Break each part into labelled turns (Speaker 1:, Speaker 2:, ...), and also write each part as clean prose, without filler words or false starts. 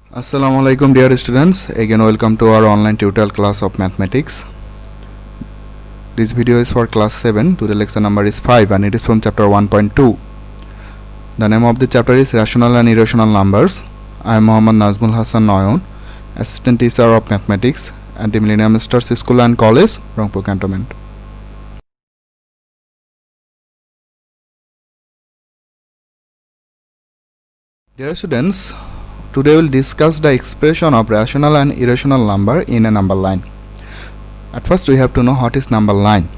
Speaker 1: Assalamualaikum dear students, again welcome to our online tutorial class of mathematics. This video is for class 7. Today lecture number is 5 and it is from chapter 1.2. The name of the chapter is Rational and Irrational Numbers. I am Muhammad Nazmul Hassan Noyon, assistant teacher of mathematics at the Millennium Stars School and College, Rangpur Cantonment. Dear students, today we will discuss the expression of rational and irrational number in a number line. At first we have to know what is number line.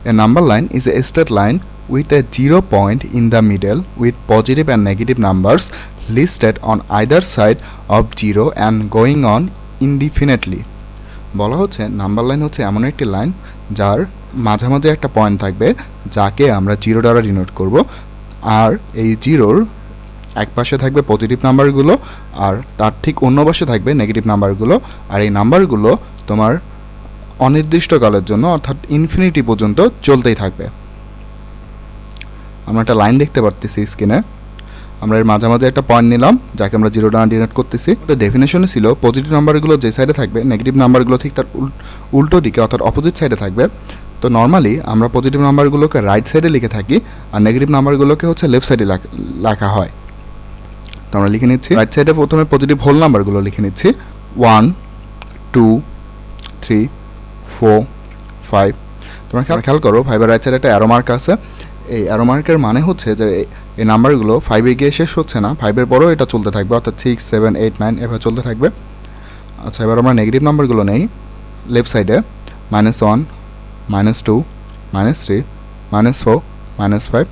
Speaker 1: A number line is a straight line with a 0 point in the middle with positive and negative numbers listed on either side of 0 and going on indefinitely. বলা হচ্ছে number line হচ্ছে এমন একটি line যার মাঝামাঝি একটা point থাকবে যাকে আমরা 0 দ্বারা ডিনোট করব, আর এই 0-র এক পাশে থাকবে পজিটিভ নাম্বারগুলো আর তার ঠিক অন্য পাশে থাকবে নেগেটিভ নাম্বারগুলো, আর এই নাম্বারগুলো তোমার অনির্দিষ্টকালের জন্য অর্থাৎ ইনফিনিটি পর্যন্ত চলতেই থাকবে। আমরা একটা লাইন দেখতে পারতেছি স্ক্রিনে। আমরা এর মাঝামাঝি একটা পয়েন্ট নিলাম যাকে আমরা 0 দ্বারা ডিনোট করতেছি। এটা ডেফিনেশনে ছিল পজিটিভ নাম্বারগুলো যে সাইডে থাকবে নেগেটিভ নাম্বারগুলো ঠিক তার উল্টো দিকে অর্থাৎ অপোজিট সাইডে থাকবে। তো নর্মালি আমরা পজিটিভ নাম্বারগুলোকে রাইট সাইডে লিখে থাকি আর নেগেটিভ নাম্বারগুলোকে হচ্ছে লেফট সাইডে লেখা হয়। তো আমরা লিখে নিচ্ছি রাইট সাইডে প্রথমে পজিটিভ হোল নাম্বারগুলো লিখে নিচ্ছি 1 2 3 4 5। তোমরা খেয়াল করো 5 এর রাইট সাইডে একটা অ্যারো মার্ক আছে। এই অ্যারো মার্কের মানে হচ্ছে যে এই নাম্বারগুলো 5-এ গিয়ে শেষ হচ্ছে না, 5-এর পরেও এটা চলতে থাকবে অর্থাৎ 6 7 8 9 এভাবে চলতে থাকবে। আচ্ছা, এবার আমরা নেগেটিভ নাম্বারগুলো নেই। লেফট সাইডে -1 -2 -3 -4 -5।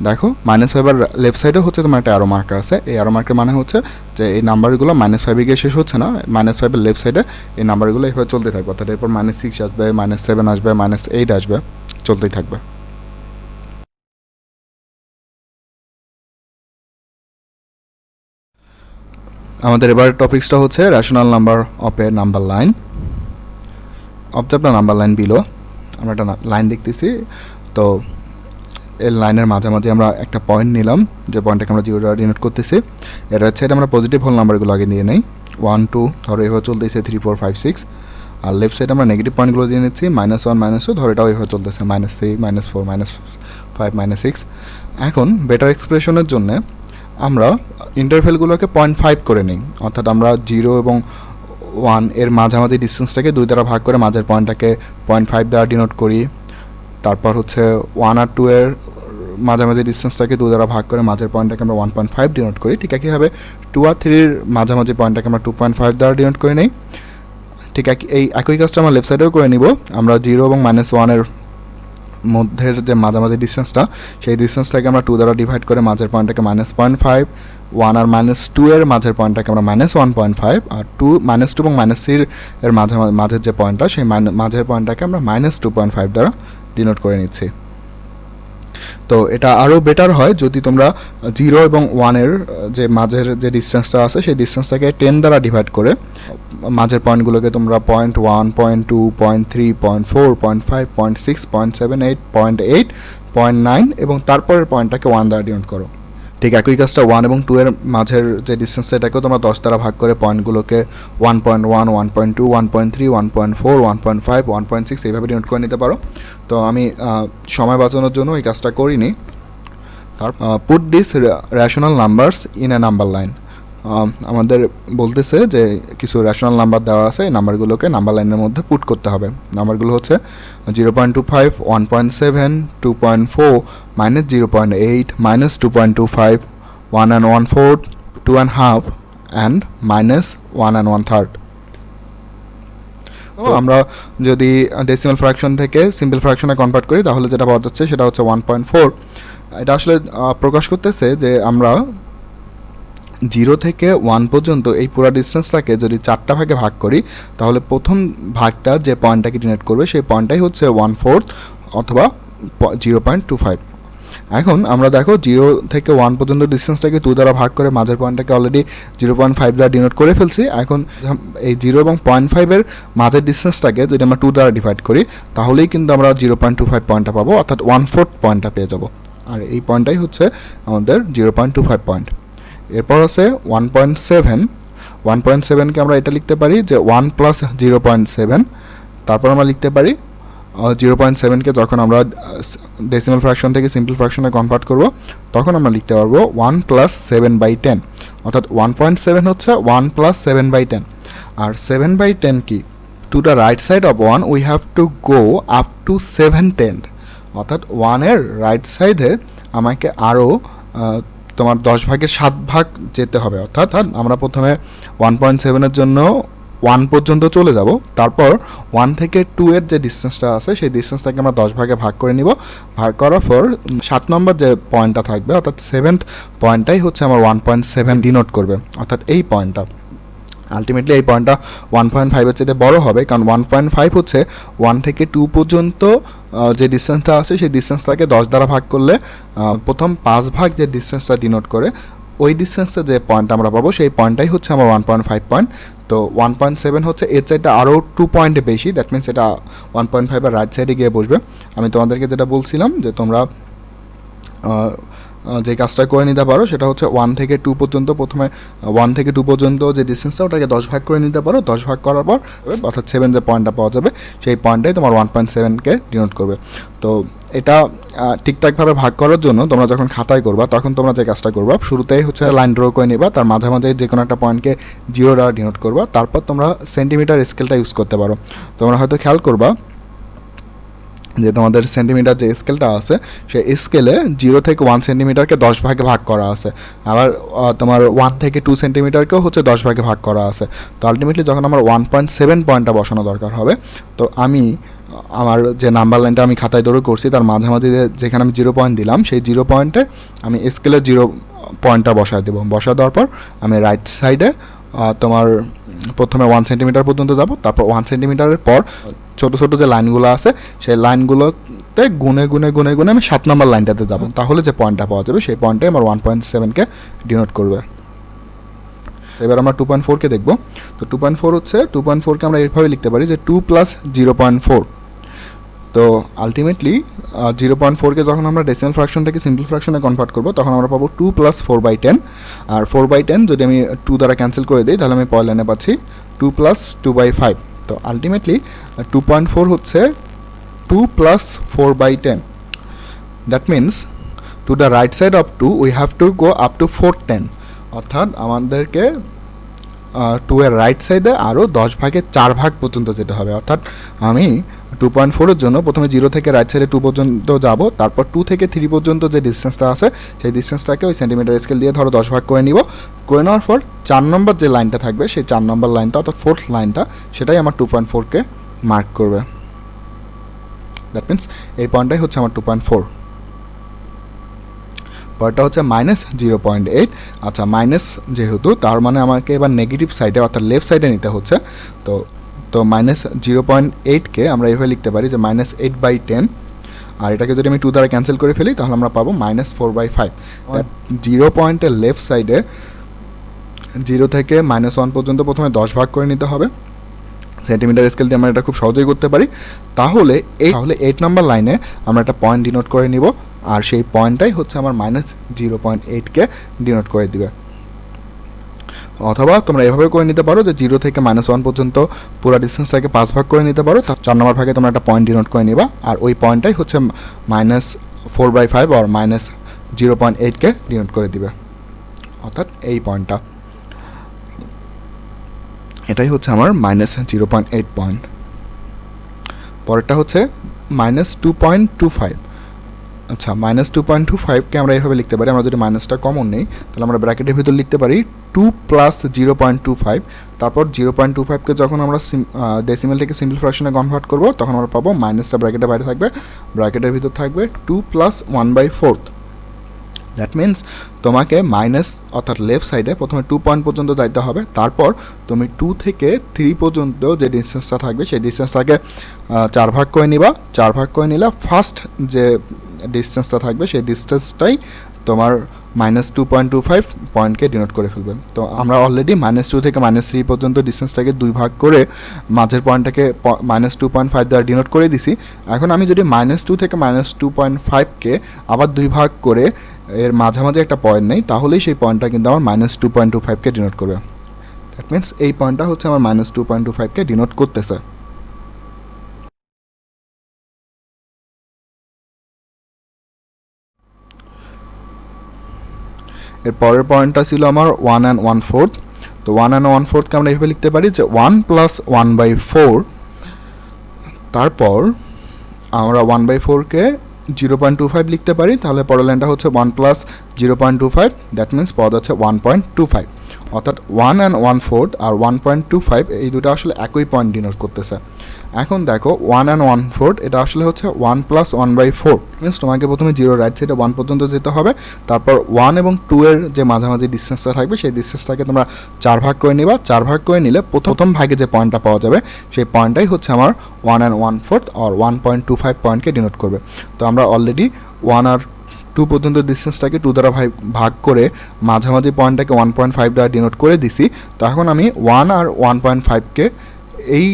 Speaker 1: দেখো -5 আর লেফট সাইডে হচ্ছে তোমার একটা অ্যারো মার্ক আছে। এই অ্যারো মার্কের মানে হচ্ছে যে এই নাম্বারগুলো -5-এ গিয়ে শেষ হচ্ছে না, -5 এর লেফট সাইডে এই নাম্বারগুলো এভাবে চলতে থাকবে অর্থাৎ এরপর -6 আসবে, -7 আসবে, -8 আসবে, চলতেই থাকবে। আমাদের এবার টপিকসটা হচ্ছে rational number of A number line. Object the number line below. আমরা একটা লাইন দেখতেছি, তো এই লাইনের মাঝামাঝি আমরা একটা পয়েন্ট নিলাম যে পয়েন্টটাকে আমরা 0 দ্বারা ডিনোট করতেছি। এর সাইডে আমরা পজিটিভ হোল নাম্বারগুলো আগে নিয়ে নেই 1 2 ধরো এভাবে চলতেছে 3 4 5 6, আর লেফট সাইডে আমরা নেগেটিভ পয়েন্টগুলো দিয়ে নিচ্ছি -1 -2 ধরো এটাও এভাবে চলতেছে -3 -4 -5 -6। এখন বেটার এক্সপ্রেশনের জন্য আমরা ইন্টারভ্যালগুলোকে 0.5 করে নিই, অর্থাৎ আমরা 0 এবং 1 এর মাঝামাঝি ডিস্টেন্সটাকে 2 দ্বারা ভাগ করে মাঝের পয়েন্টটাকে 0.5 দ্বারা ডিনোট করি। তারপর হচ্ছে 1 আর 2 এর মাঝামাঝি ডিস্টেন্সটাকে 2 দ্বারা ভাগ করে মাঝের পয়েন্টটাকে আমরা 1.5 ডিনোট করি। ঠিক একইভাবে 2 আর 3 এর মাঝামাঝি পয়েন্টটাকে আমরা 2.5 দ্বারা ডিনোট করে নিই। ঠিক এই একই কাজটা আমরা লেফট সাইডেও করে নিব। আমরা 0 এবং -1 এর মধ্যের যে মাঝামাঝি ডিস্টেন্সটা সেই ডিস্টেন্সটাকে আমরা 2 দ্বারা ডিভাইড করে মাঝের পয়েন্টটাকে -0.5, 1 আর -2 এর মাঝের পয়েন্টটাকে আমরা -1.5, আর -2 এবং -3 এর মাঝের যে পয়েন্টটা সেই মাঝের পয়েন্টটাকে আমরা -2.5 দ্বারা ডিনোট করে নিচ্ছি। তো এটা আরও বেটার হয় যদি তোমরা 0 এবং 1 এর যে মাঝের যে ডিস্টেন্সটা আছে সেই ডিস্টেন্সটাকে 10 দ্বারা ডিভাইড করে মাঝের পয়েন্টগুলোকে তোমরা 0.1 0.2 0.3 0.4 0.5 0.6 0.7 8 0.9 এবং তারপরের পয়েন্টটাকে 1 দ্বারা ডিনোট করো। ঠিক একই কাজটা 1 এবং 2 এর মাঝের যে ডিস্টেন্স এটাকেও তোমরা 10 দ্বারা ভাগ করে পয়েন্টগুলোকে 1.1 1.2 1.3 1.4 1.5 1.6 এইভাবে ডিনোট করে নিতে পারো। তো আমি সময় বাঁচানোর জন্য এই কাজটা করিনি। Put this rational numbers in a number line. আমাদের বলতেছে যে কিছু রেশনাল নাম্বার দেওয়া আছে, এই নাম্বারগুলোকে নাম্বার লাইনের মধ্যে পুট করতে হবে। নাম্বারগুলো হচ্ছে 0.25 1.7 2.4 -0.8 -2.25 1 and 1/4 2 and half and -1 and 1/3। তো আমরা যদি ডেসিমাল ফ্র্যাকশন থেকে সিম্পল ফ্র্যাকশনে কনভার্ট করি তাহলে যেটা পাওয়া যাচ্ছে সেটা হচ্ছে 1.4। এটা আসলে প্রকাশ করতেছে যে আমরা 0 থেকে 1 পর্যন্ত এই পুরো ডিস্টেন্সটাকে যদি 4টা ভাগে ভাগ করি তাহলে প্রথম ভাগটা যে পয়েন্টটাকে ডিনোট করবে সেই পয়েন্টটাই হচ্ছে 1/4 অথবা 0.25। এখন আমরা দেখো 0 থেকে 1 পর্যন্ত ডিস্টেন্সটাকে 2 দ্বারা ভাগ করে মাঝের পয়েন্টটাকে অলরেডি 0.5 দ্বারা ডিনোট করে ফেলছি। এখন এই 0 এবং 0.5 এর মাঝের ডিস্টেন্সটাকে যদি আমরা 2 দ্বারা ডিভাইড করি তাহলেই কিন্তু আমরা 0.25 পয়েন্টটা পাবো, অর্থাৎ 1/4 পয়েন্টটা পেয়ে যাব। আর এই পয়েন্টটাই হচ্ছে আমাদের 0.25 পয়েন্ট। এরপর আছে 1.7, 1.7কে আমরা এটা লিখতে পারি যে 1 প্লাস 0.7। তারপর আমরা লিখতে পারি 0.7কে যখন আমরা ডেসিমাল ফ্র্যাকশন থেকে সিম্পল ফ্র্যাকশনে কনভার্ট করব তখন আমরা লিখতে পারবো 1 প্লাস 7/10, অর্থাৎ 1.7 হচ্ছে 1 প্লাস 7/10। আর 7/10 কি? To the right side of 1 we have to go up to 7/10, অর্থাৎ 1-এর রাইট সাইডে আমাকে আরও তোমার 10 ভাগের 7 ভাগ যেতে হবে। অর্থাৎ আমরা প্রথমে 1.7-এর জন্য 1 পর্যন্ত চলে যাব, তারপর 1 থেকে 2 এর যে ডিস্টেন্সটা আছে সেই ডিস্টেন্সটাকে আমরা 10 ভাগে ভাগ করে নিব। ভাগ করার পর 7 নম্বর যে পয়েন্টটা থাকবে অর্থাৎ 7th পয়েন্টটাই হচ্ছে আমার 1.7 ডিনোট করবে, অর্থাৎ এই পয়েন্টটা। আলটিমেটলি এই পয়েন্টটা 1.5-এর চেয়ে বড় হবে, কারণ 1.5 হচ্ছে 1 থেকে 2 পর্যন্ত যে ডিস্টেন্সটা আছে সেই ডিস্টেন্সটাকে 10 দ্বারা ভাগ করলে প্রথম 5 ভাগ যে ডিস্টেন্সটা ডিনোট করে ওই ডিস্টেন্সে যে পয়েন্ট আমরা পাবো সেই পয়েন্টটাই হচ্ছে আমার 1.5 পয়েন্ট। তো 1.7 হচ্ছে এর চাইতে আরও 2 পয়েন্ট বেশি, দ্যাট মিনস এটা 1.5-এর রাইট সাইডে গিয়ে বসবে। আমি তোমাদেরকে যেটা বলছিলাম যে তোমরা যে কাজটা করে নিতে পারো সেটা হচ্ছে 1 থেকে 2 পর্যন্ত, প্রথমে 1 থেকে 2 পর্যন্ত যে ডিস্টেন্সটা ওটাকে 10 ভাগ করে নিতে পারো। 10 ভাগ করার পর অর্থাৎ 7 যে পয়েন্টটা পাওয়া যাবে সেই পয়েন্টটাই তোমার 1.7কে ডিনোট করবে। তো এটা ঠিকঠাকভাবে ভাগ করার জন্য তোমরা যখন খাতায় করবা তখন তোমরা যে কাজটা করবা, শুরুতেই হচ্ছে লাইন ড্র করে নিবা, তার মাঝামাঝি যে কোনো একটা পয়েন্টকে 0 দ্বারা ডিনোট করবা। তারপর তোমরা সেন্টিমিটার স্কেলটা ইউজ করতে পারো। তোমরা হয়তো খেয়াল করবা যে তোমাদের সেন্টিমিটার যে স্কেলটা আছে সেই স্কেলে 0 থেকে 1 সেন্টিমিটারকে 10 ভাগে ভাগ করা আছে, আবার তোমার 1 থেকে 2 সেন্টিমিটারকেও হচ্ছে 10 ভাগে ভাগ করা আছে। তো আলটিমেটলি যখন আমার 1.7 পয়েন্টটা বসানো দরকার হবে, তো আমি আমার যে নাম্বার লাইনটা আমি খাতায় ধরে করছি তার মাঝামাঝি যেখানে আমি 0 পয়েন্ট দিলাম সেই 0 পয়েন্টে আমি স্কেলে 0 পয়েন্টটা বসায় দেবো। বসা দেওয়ার পর আমি রাইট সাইডে তোমার প্রথমে 1 সেন্টিমিটার পর্যন্ত যাব, তারপর 1 সেন্টিমিটারের পর ছোটো ছোটো যে লাইনগুলো আছে সেই লাইনগুলোতে গুনে গুনে গুনে গুনে আমি 7 নম্বর লাইনটাতে যাব, তাহলে যে পয়েন্টটা পাওয়া যাবে সেই পয়েন্টে আমার 1.7কে ডিনোট করবে। এবার আমরা 2.4কে দেখব। তো 2.4 হচ্ছে 2.4কে আমরা এইভাবে লিখতে পারি যে 2 প্লাস 0.4। তো আলটিমেটলি 0.4কে যখন আমরা ডেসিমাল ফ্র্যাকশন থেকে সিম্পল ফ্র্যাকশনে কনভার্ট করব তখন আমরা পাবো 2 প্লাস 4/10। আর 4/10 যদি আমি 2 দ্বারা ক্যান্সেল করে দিই তাহলে আমি পরের লাইনে পাচ্ছি 2 প্লাস 2/5। তো আলটিমেটলি 2.4 হচ্ছে 2 plus 4/10। That means to the right side of 2 we have to go up to 410, অর্থাৎ আমাদেরকে 2 এর রাইট সাইডে আরও 10 ভাগে 4 ভাগ পর্যন্ত যেতে হবে। অর্থাৎ আমি 2.4-এর জন্য প্রথমে 0 থেকে রাইট সাইডে 2 পর্যন্ত যাব, তারপর 2 থেকে 3 পর্যন্ত যে ডিস্টেন্সটা আছে সেই ডিস্টেন্সটাকে ওই সেন্টিমিটার স্কেল দিয়ে ধরো 10 ভাগ করে নিব। করে নেওয়ার পর 4 নম্বর যে লাইনটা থাকবে সেই 4 নম্বর লাইনটা অর্থাৎ 4th লাইনটা সেটাই আমার 2.4কে মার্ক করবে। দ্যাট মিনস এই পয়েন্টটাই হচ্ছে আমার 2.4। পরেরটা হচ্ছে -0.8। আচ্ছা, মাইনাস যেহেতু তার মানে আমাকে এবার নেগেটিভ সাইডে অর্থাৎ লেফট সাইডে নিতে হচ্ছে। তো -0.8কে আমরা এইভাবে লিখতে পারি যে -8/10। আর এটাকে যদি আমি 2 দ্বারা ক্যান্সেল করে ফেলি তাহলে আমরা পাবো -4/5। 0 পয়েন্টের লেফট সাইডে 0 থেকে -1 পর্যন্ত প্রথমে 10 ভাগ করে নিতে হবে। সেন্টিমিটার স্কেল দিয়ে আমরা এটা খুব সহজেই করতে পারি। তাহলে 8 নাম্বার লাইনে আমরা একটা পয়েন্ট ডিনোট করে নিব, আর সেই পয়েন্টটাই হচ্ছে আমার -0.8কে ডিনোট করে দিবে। অথবা তোমরা এভাবে করে নিতে পারো যে 0 থেকে -1 পর্যন্ত পুরো ডিস্টেন্সটাকে 5 ভাগ করে নিতে পারো। 4 নম্বর ভাগে তোমরা একটা পয়েন্ট ডিনোট করে নিবা, আর ওই পয়েন্টটাই হচ্ছে -4/5 আর -0.8কে ডিনোট করে দিবে, অর্থাৎ এই পয়েন্টটা। এটাই হচ্ছে আমার -0.8 পয়েন্ট। পরেরটা হচ্ছে -2.25। আচ্ছা, -2.25কে আমরা এইভাবে লিখতে পারি, আমরা যদি মাইনাসটা কমন নেই তাহলে আমরা ব্র্যাকেটের ভিতর লিখতে পারি 2 প্লাস 0.25। তারপর 0.25কে যখন আমরা ডেসিমেল থেকে সিম্পল ফ্র্যাকশনে কনভার্ট করব তখন আমরা পাবো মাইনাসটা ব্র্যাকেটের বাইরে থাকবে, ব্র্যাকেটের ভিতর থাকবে 2 প্লাস 1/4। দ্যাট মিনস তোমাকে মাইনাস অর্থাৎ লেফট সাইডে প্রথমে 2 পয়েন্ট পর্যন্ত যাইতে হবে, তারপর তুমি 2 থেকে 3 পর্যন্ত যে ডিস্টেন্সটা থাকবে সেই ডিস্টেন্সটাকে 4 ভাগ করে নিবা। 4 ভাগ করে নিলে ফার্স্ট যে ডিস্টেন্সটা থাকবে সেই ডিস্টেন্সটাই তোমার -2.25 পয়েন্টকে ডিনোট করে ফেলবে। তো আমরা অলরেডি -2 থেকে -3 পর্যন্ত ডিস্টেন্সটাকে 2 ভাগ করে মাঝের পয়েন্টটাকে -2.5 দ্বারা ডিনোট করে দিছি। এখন আমি যদি -2 থেকে -2.5কে আবার 2 ভাগ করে এর মাঝামাঝি একটা পয়েন্ট নেই, তাহলেই সেই পয়েন্টটা কিন্তু আমার -2.25কে ডিনোট করবে। দ্যাট মিনস এই পয়েন্টটা হচ্ছে আমার -2.25কে ডিনোট করতেছে। এর পরের পয়েন্টটা ছিল আমার 1 1/4। তো 1 1/4কে আমরা এইভাবে লিখতে পারি যে 1 + 1/4। তারপর আমরা 1/4কে 0.25 লিখতে পারি, তাহলে পরের লাইনটা হচ্ছে 1 + 0.25, দ্যাট মিনস পদ আছে 1.25। অর্থাৎ 1 1/4 আর 1.25 এই দুটো আসলে একই পয়েন্ট ডিনোট করতেছে। এখন দেখো 1 1/4 এটা আসলে হচ্ছে 1 + 1/4, মিনস তোমাকে প্রথমে 0 রাইট সাইডে 1 পর্যন্ত যেতে হবে, তারপর 1 এবং 2 এর যে মাঝামাঝি ডিস্টেন্সটা থাকবে সেই ডিস্টেন্সটাকে তোমরা 4 ভাগ করে নিবা। 4 ভাগ করে নিলে প্রথম ভাগে যে পয়েন্টটা পাওয়া যাবে সেই পয়েন্টটাই হচ্ছে আমার 1 1/4 আর 1.25 পয়েন্টকে ডিনোট করবে। তো আমরা অলরেডি 1 আর 2 পর্যন্ত ডিস্টেন্সটাকে 2 দ্বারা ভাগ করে মাঝামাঝি পয়েন্টটাকে 1.5 দ্বারা ডিনোট করে দিছি। তো এখন আমি 1 আর 1.5কে এই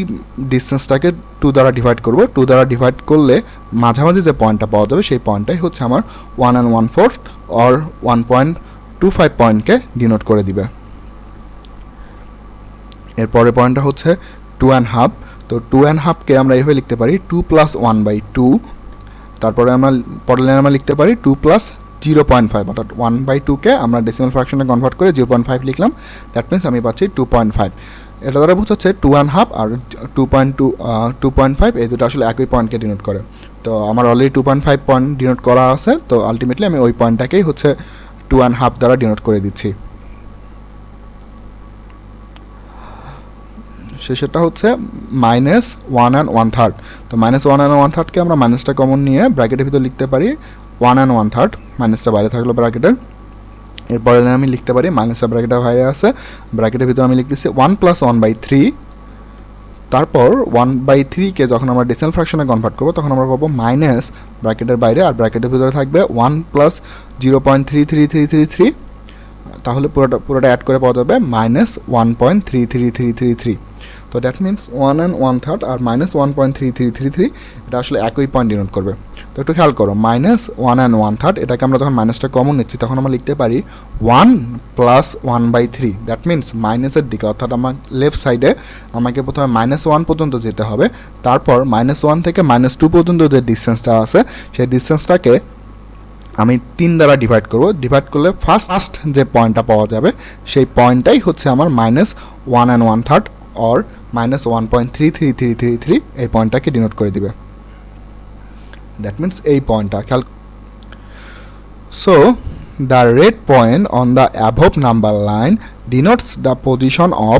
Speaker 1: ডিস্টেন্সটাকে 2 দ্বারা ডিভাইড করব। 2 দ্বারা ডিভাইড করলে মাঝামাঝি যে পয়েন্টটা পাওয়া যাবে সেই পয়েন্টটাই হচ্ছে আমার 1 1/4 আর 1.25 পয়েন্টকে ডিনোট করে দিবে। এরপরের পয়েন্টটা হচ্ছে 2 1/2। তো 2 1/2কে আমরা এইভাবে লিখতে পারি 2 + 1/2। তারপরে আমরা পরের লাইনে আমরা লিখতে পারি 2 + 0.5, অর্থাৎ 1/2কে আমরা ডেসিমাল ফ্র্যাকশনে কনভার্ট করে 0.5 লিখলাম। দ্যাট মিনস আমি পাচ্ছি 2.5। এটা দ্বারা বোঝাচ্ছে 2 1/2 আর 2.5 এই দুটো আসলে একই পয়েন্টকে ডিনোট করে। তো আমার অলরেডি 2.5 পয়েন্ট ডিনোট করা আছে, তো আলটিমেটলি আমি ওই পয়েন্টটাকেই হচ্ছে 2 1/2 দ্বারা ডিনোট করে দিচ্ছি। শেষেরটা হচ্ছে -1 1/3। তো -1 1/3কে আমরা মাইনাসটা কমন নিয়ে ব্র্যাকেটের ভিতর লিখতে পারি 1 1/3, মাইনাসটা বাইরে থাকলো ব্র্যাকেটের। এরপরে আমি লিখতে পারি মাইনাসটা ব্র্যাকেটের বাইরে আছে, ব্র্যাকেটের ভিতর আমি লিখতেছি 1 + 1/3। তারপর 1/3কে যখন আমরা ডেসিমাল ফ্র্যাকশনে কনভার্ট করবো তখন আমরা পাবো মাইনাস ব্র্যাকেটের বাইরে, আর ব্র্যাকেটের ভিতরে থাকবে 1 + 0.33333। তাহলে পুরোটা অ্যাড করে পাওয়া যাবে -1.33333। তো দ্যাট মিনস 1 1/3 আর -1.3333 এটা আসলে একই পয়েন্ট ডিনোট করবে। তো একটু খেয়াল করো, -1 1/3 এটাকে আমরা যখন মাইনাসটা কমন নিচ্ছি তখন আমরা লিখতে পারি 1 + 1/3। দ্যাট মিনস মাইনাসের দিকে, অর্থাৎ আমার লেফট সাইডে আমাকে প্রথমে -1 পর্যন্ত যেতে হবে, তারপর -1 থেকে -2 পর্যন্ত যে ডিস্টেন্সটা আছে সেই ডিস্টেন্সটাকে আমি 3 দ্বারা ডিভাইড করব। ডিভাইড করলে ফার্স্ট যে পয়েন্টটা পাওয়া যাবে সেই পয়েন্টটাই হচ্ছে আমার -1 1/3 অর -1.33333 এই পয়েন্টটাকে ডিনোট করে দিবে। দ্যাট মিনস এই পয়েন্টটা খেয়াল। So the red point on the above number line denotes the position of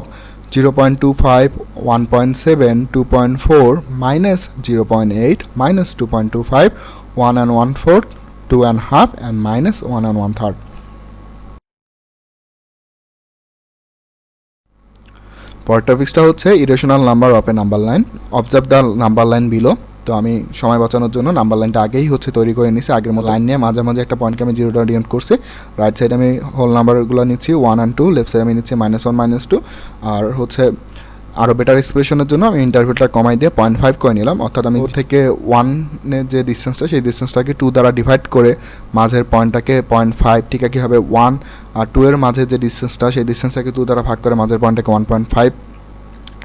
Speaker 1: 0.25, 1.7, 2.4, -0.8, -2.25, 1 1/4, 2 1/2 and -1 1/3. পরের টপিক্সটা হচ্ছে irrational number of A number line. Observe the number line below. তো আমি সময় বাঁচানোর জন্য নাম্বার লাইনটা আগেই হচ্ছে তৈরি করে নিয়েছি। আগের মতো লাইন নিয়ে মাঝে একটা পয়েন্টকে আমি 0 দ্বারা ডিনোট করছি। রাইট সাইডে আমি হোল নাম্বারগুলো নিচ্ছি 1 and 2, লেফট সাইডে আমি নিচ্ছি -1 -2, আর হচ্ছে আরও বেটার এক্সপ্রেশনের জন্য আমি ইন্টারভেলটা কমাই দিয়ে 0.5 করে নিলাম। অর্থাৎ আমি থেকে 1-এর যে ডিস্টেন্সটা সেই ডিস্টেন্সটাকে 2 দ্বারা ডিভাইড করে মাঝের পয়েন্টটাকে 0.5, ঠিক কীভাবে 1 আর 2 এর মাঝে যে ডিস্টেন্সটা সেই ডিস্টেন্সটাকে 2 দ্বারা ভাগ করে মাঝের পয়েন্টটাকে 1.5,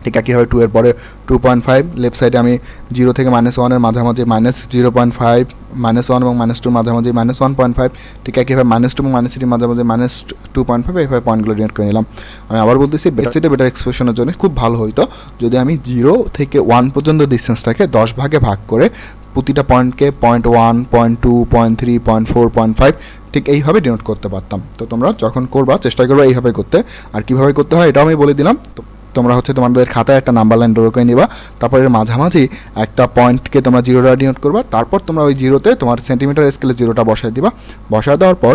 Speaker 1: ঠিক কীভাবে 2 এর পরে 2.5। লেফট সাইডে আমি 0 থেকে -1 এর মাঝামাঝি -0.5, -1 এবং -2 মাঝামাঝি -1.5, ঠিক কীভাবে -2 এবং -3 মাঝামাঝি -2.5, এইভাবে পয়েন্টগুলো ডিনোট করে নিলাম। আমি আবার বলতেছি বেটার বেটার এক্সপ্রেশনের জন্য খুব ভালো হইতো যদি আমি 0 থেকে 1 পর্যন্ত ডিস্টেন্সটাকে 10 ভাগে ভাগ করে প্রতিটা পয়েন্টকে 0.1, 0.2, 0.3, 0.4, 0.5 ঠিক এইভাবে ডিনোট করতে পারতাম। তো তোমরা যখন করবা চেষ্টা করবে এইভাবে করতে। আর কীভাবে করতে হয় এটাও আমি বলে দিলাম। তো তোমরা হচ্ছে তোমাদের খাতায় একটা নাম্বার লাইন ড্র করে নিবা, তারপর এর মাঝামাঝি একটা পয়েন্টকে তোমরা 0 দ্বারা ডিনোট করবা, তারপর তোমরা ওই 0-তে তোমার সেন্টিমিটার স্কেলে 0টা বসায় দিবা। বসায় দেওয়ার পর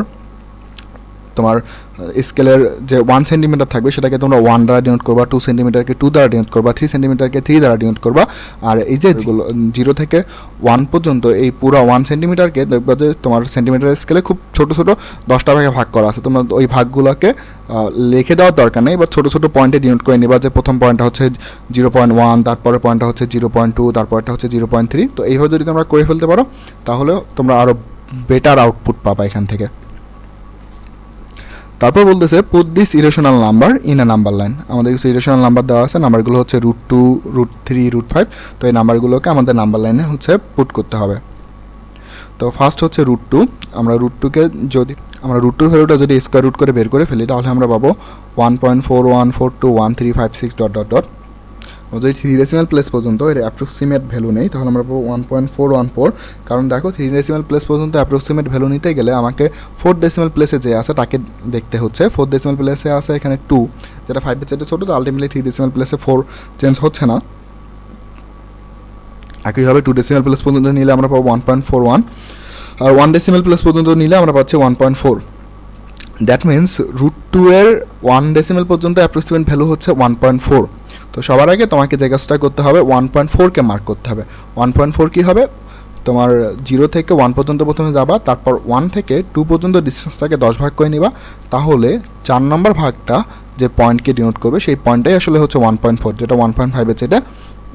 Speaker 1: তোমার স্কেলের যে 1 সেন্টিমিটার থাকবে সেটাকে তোমরা 1 দ্বারা ডিনোট করবা, 2 সেন্টিমিটারকে 2 দ্বারা ডিনোট করবা, 3 সেন্টিমিটারকে 3 দ্বারা ডিনোট করবা। আর এই যে 0 থেকে 1 পর্যন্ত এই পুরো 1 সেন্টিমিটারকে দেখবা যে তোমার সেন্টিমিটার স্কেলে খুব ছোটো 10টা ভাগে ভাগ করা আছে। তোমরা ওই ভাগগুলোকে লিখে দেওয়ার দরকার নেই, বা ছোটো পয়েন্টে ডিনোট করে নিবা। যে প্রথম পয়েন্টটা হচ্ছে 0.1, তারপরে পয়েন্টটা হচ্ছে 0.2, তারপরটা হচ্ছে 0.3। তো এইভাবে যদি তোমরা করে ফেলতে পারো তাহলে তোমরা আরও বেটার আউটপুট পাবা এখান থেকে। তারপর বলতেছে put this irrational number in a number line. আমাদের কিছু ইরেশনাল নাম্বার দেওয়া আছে, নাম্বারগুলো হচ্ছে √2, √3, √5। তো এই নাম্বারগুলোকে আমাদের নাম্বার লাইনে হচ্ছে পুট করতে হবে। তো ফার্স্ট হচ্ছে √2। আমরা √2কে যদি আমরা √2 ভ্যালুটা যদি স্কোয়ার রুট করে বের করে ফেলি তাহলে আমরা পাবো 1.41421356 ডট ডট ডট। যদি 3 ডেসিমাল প্লেস পর্যন্ত এর অ্যাপ্রক্সিমেট ভ্যালু নেই তাহলে আমরা পাবো 1.414। কারণ দেখো 3 ডেসিমাল প্লেস পর্যন্ত অ্যাপ্রক্সিমেট ভ্যালু নিতে গেলে আমাকে 4 ডেসিমাল প্লেসে যে আছে তাকে দেখতে হচ্ছে। 4 ডেসিমাল প্লেসে আছে এখানে 2, যেটা 5 এর চেয়ে ছোটো, তো আলটিমেটলি 3 ডেসিমাল প্লেসে 4 চেঞ্জ হচ্ছে না। একইভাবে 2 ডেসিমাল প্লেস পর্যন্ত নিলে আমরা পাবো 1.41, আর 1 ডেসিমাল প্লেস পর্যন্ত নিলে আমরা পাচ্ছি 1.4। দ্যাট মিনস √2 এর 1 ডেসিমাল পর্যন্ত অ্যাপ্রক্সিমেট ভ্যালু হচ্ছে 1.4। তো সবার আগে তোমাকে যে কাজটা করতে হবে 1.4কে মার্ক করতে হবে। 1.4 কী হবে, তোমার 0 থেকে 1 পর্যন্ত প্রথমে যাবা, তারপর 1 থেকে 2 পর্যন্ত ডিস্টেন্সটাকে 10 ভাগ করে নিবা, তাহলে 4 নম্বর ভাগটা যে পয়েন্টকে ডিনোট করবে সেই পয়েন্টটাই আসলে হচ্ছে 1.4, যেটা 1.5 এর চাইতে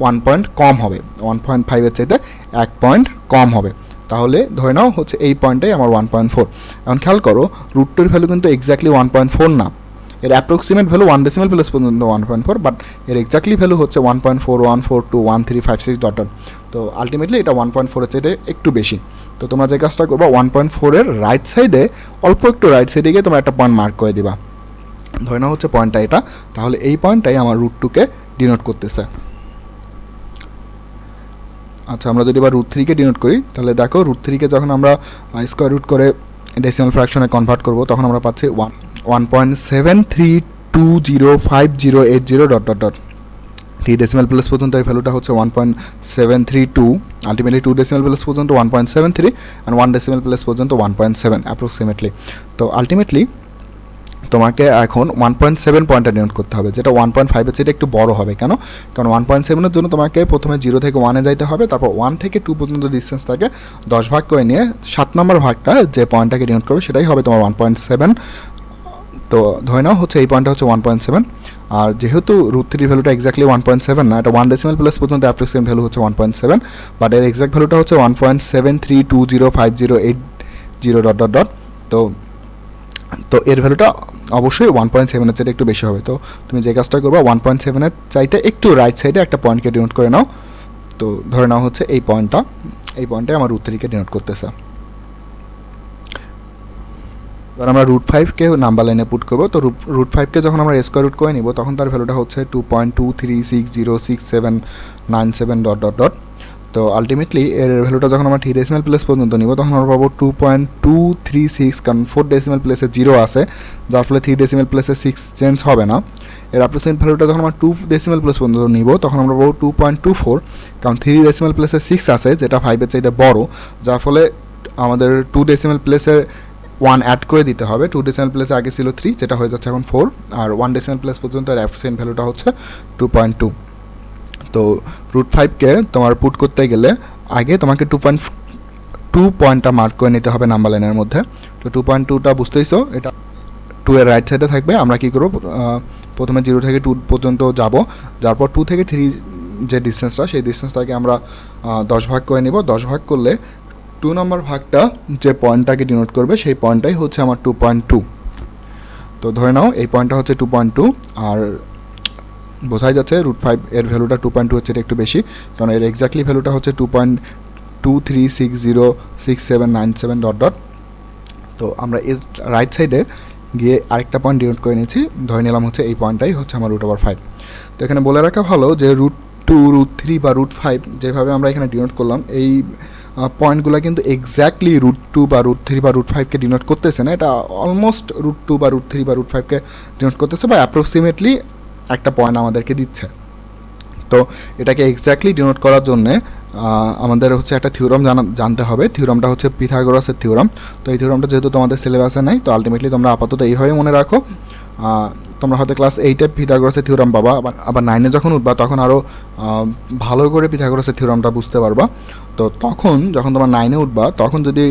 Speaker 1: 1 পয়েন্ট কম হবে, 1.5 এর চাইতে 1 পয়েন্ট কম হবে। তাহলে ধরে নাও হচ্ছে এই পয়েন্টটাই আমার 1.4। এখন খেয়াল করো √2 এর ভ্যালু কিন্তু এক্স্যাক্টলি 1.4 না, এর অ্যাপ্রক্সিমেট ভ্যালু 1 ডেসিমাল প্লেস পর্যন্ত 1.4, বাট এর এক্স্যাক্টলি ভ্যালু হচ্ছে 1.41421356 ডট ডট। তো আলটিমেটলি এটা 1.4 এর চাইতে একটু বেশি। তো তোমরা যে কাজটা করবা 1.4 এর রাইট সাইডে অল্প একটু রাইট সাইডে গিয়ে তোমরা একটা পয়েন্ট মার্ক করে দিবা, ধরে নাও হচ্ছে পয়েন্টটা এটা, তাহলে এই পয়েন্টটাই আমার √2কে ডিনোট করতেছে। আচ্ছা, আমরা যদি এবার √3কে ডিনোট করি তাহলে দেখো √3কে যখন আমরা স্কোয়ার রুট করে ডেসিমাল ফ্র্যাকশনে কনভার্ট করব তখন আমরা পাচ্ছি 1.73205080 dot dot dot. 3 decimal place পর্যন্ত এই ভ্যালুটা হচ্ছে 1.732, আলটিমেটলি 2 ডেসিমাল প্লেস পর্যন্ত 1.73 অ্যান্ড 1 ডেসিমাল প্লেস পর্যন্ত 1.7 অ্যাপ্রক্সিমেটলি। তো আলটিমেটলি তোমাকে এখন 1.7 পয়েন্টটা ডিনোট করতে হবে, যেটা 1.5 এর চেয়ে একটু বড় হবে। কেন? কারণ 1.7 এর জন্য তোমাকে প্রথমে 0 থেকে 1-এ যাইতে হবে, তারপর 1 থেকে 2 পর্যন্ত ডিস্টেন্সটাকে 10 ভাগ করে নিয়ে 7 নম্বর ভাগটা যে পয়েন্টটাকে ডিনোট করবে সেটাই হবে তোমার 1.7। তো ধরে নাও হচ্ছে এই পয়েন্টটা হচ্ছে 1.7, আর যেহেতু √3 ভ্যালুটা এক্স্যাক্টলি 1.7 না, এটা 1 ডেসিমাল প্লেস পর্যন্ত অ্যাপ্রক্সিমেট ভ্যালু হচ্ছে 1.7, বাট এর এক্স্যাক্ট ভ্যালুটা হচ্ছে 1.73205080 ডট ডট ডট। তো এর ভ্যালুটা অবশ্যই 1.7 এর চাইতে একটু বেশি হবে। তো তুমি যে কাজটা করবা 1.7 এর চাইতে একটু রাইট সাইডে একটা পয়েন্টকে ডিনোট করে নাও। তো ধরে নাও হচ্ছে এই পয়েন্টটাই আমার √3কে ডিনোট করতেছে। এবার আমরা √5কে নাম্বার লাইনে পুট করবো। তো √5কে যখন আমরা স্কোয়ার রুট করে নিব তখন তার ভ্যালুটা হচ্ছে 2.236069797 ডট ডট ডট। তো আলটিমেটলি এর ভ্যালুটা যখন আমরা 3 ডেসিমাল প্লেস পর্যন্ত নিব তখন আমরা পাবো 2.236, কারণ 4 ডেসিমাল প্লেসে 0 আছে, যার ফলে 3 ডেসিমাল প্লেসে 6 চেঞ্জ হবে না। এর অ্যাপ্রক্সিমেট ভ্যালুটা যখন আমরা 2 ডেসিমাল প্লেস পর্যন্ত নিব তখন আমরা পাবো 2.24, কারণ 3 ডেসিমাল প্লেসে 6 আছে, যেটা 5 এর চাইতে বড়, যার ফলে আমাদের 2 ডেসিমাল প্লেসের 1 অ্যাড করে দিতে হবে। 2 ডেসিমাল প্লেসে আগে ছিল 3, যেটা হয়ে যাচ্ছে এখন 4, আর 1 ডেসিমাল প্লেস পর্যন্ত এর অ্যাপ্রক্সিমেট ভ্যালুটা হচ্ছে 2.2। তো √5কে তোমার পুট করতে গেলে আগে তোমাকে 2.2 পয়েন্টটা মার্ক করে নিতে হবে নাম্বার লাইনের মধ্যে। তো 2.2টা বুঝতেইছো, এটা 2 এর রাইট সাইডে থাকবে। আমরা কী করব, প্রথমে 0 থেকে 2 পর্যন্ত যাব, যারপর 2 থেকে 3 যে ডিস্টেন্সটা সেই ডিস্টেন্সটাকে আমরা 10 ভাগ করে নিব। 10 ভাগ করলে 2 নম্বর ভাগটা যে পয়েন্টটাকে ডিনোট করবে সেই পয়েন্টটাই হচ্ছে আমার 2.2। তো ধরে নাও এই পয়েন্টটা হচ্ছে 2.2, আর বোঝাই যাচ্ছে √5 এর ভ্যালুটা 2.2 হচ্ছে একটু বেশি, কারণ এর এক্স্যাক্টলি ভ্যালুটা হচ্ছে 2.23606797 ডট ডট। তো আমরা এর রাইট সাইডে গিয়ে আরেকটা পয়েন্ট ডিনোট করে নিয়েছি, ধরে নিলাম হচ্ছে এই পয়েন্টটাই হচ্ছে আমার √5। তো এখানে বলে রাখা ভালো যে √2, √3 বা √5 যেভাবে আমরা এখানে ডিনোট করলাম, এই পয়েন্টগুলো কিন্তু এক্স্যাক্টলি √2 বা √3 বা √5কে ডিনোট করতেছে না, এটা অলমোস্ট √2 বা √3 বা √5কে ডিনোট করতেছে, বা অ্যাপ্রক্সিমেটলি একটা পয়েন্ট আমাদেরকে দিচ্ছে। তো এটাকে এক্স্যাক্টলি ডিনোট করার জন্যে আমাদের হচ্ছে একটা থিওরাম জানতে হবে। থিওরামটা হচ্ছে পিথাগোরাসের থিওরাম। তো এই থিওরামটা যেহেতু তোমাদের সিলেবাসে নাই, তো আলটিমেটলি তোমরা আপাতত এইভাবে মনে রাখো। তোমরা হয়তো ক্লাস 8-এ পিথাগোরাসের থিওরাম পাবা, আবার 9-এ যখন উঠবা তখন আরও ভালো করে পিথাগোরাসের থিওরামটা বুঝতে পারবা। তো তখন যখন তোমরা 9-এ উঠবা তখন যদি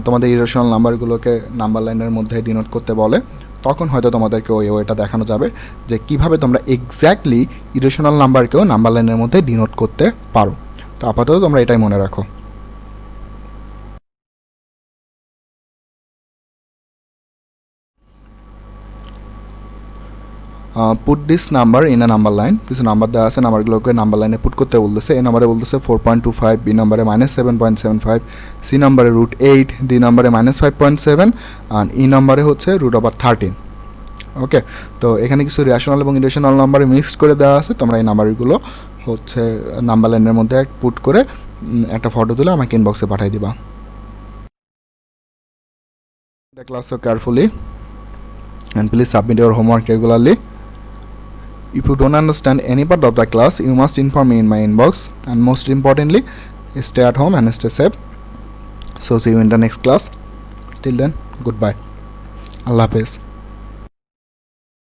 Speaker 1: তোমাদের ইরেশনাল নাম্বারগুলোকে নাম্বার লাইনের মধ্যে ডিনোট করতে বলে, তখন হয়তো তোমাদেরকে ওই ওয়েটা দেখানো যাবে যে কীভাবে তোমরা এক্স্যাক্টলি ইরেশনাল নাম্বারকেও নাম্বার লাইনের মধ্যে ডিনোট করতে পারো। তো আপাতত তোমরা এটাই মনে রাখো। Put this number in a number line. কিছু নাম্বার দেওয়া আছে, নাম্বারগুলোকে নাম্বার লাইনে পুট করতে বলতেছে। এই নাম্বারে বলতেছে 4.25, বি নাম্বারে -7.75, সি নাম্বারে √8, ডি নাম্বারে -5.7 আর ই নাম্বারে হচ্ছে √13। ওকে, তো এখানে কিছু রেশনাল এবং ইরেশনাল নাম্বারে মিক্সড করে দেওয়া আছে। তোমরা এই নাম্বারগুলো হচ্ছে নাম্বার লাইনের মধ্যে পুট করে একটা ফটো তুলে আমাকে ইনবক্সে পাঠিয়ে দিবা। The class so carefully and please submit your homework regularly. If you don't understand any part of the class, you must inform me in my inbox, and most importantly, stay at home and stay safe. So see you in the next class. Till then, goodbye. Allah Hafiz.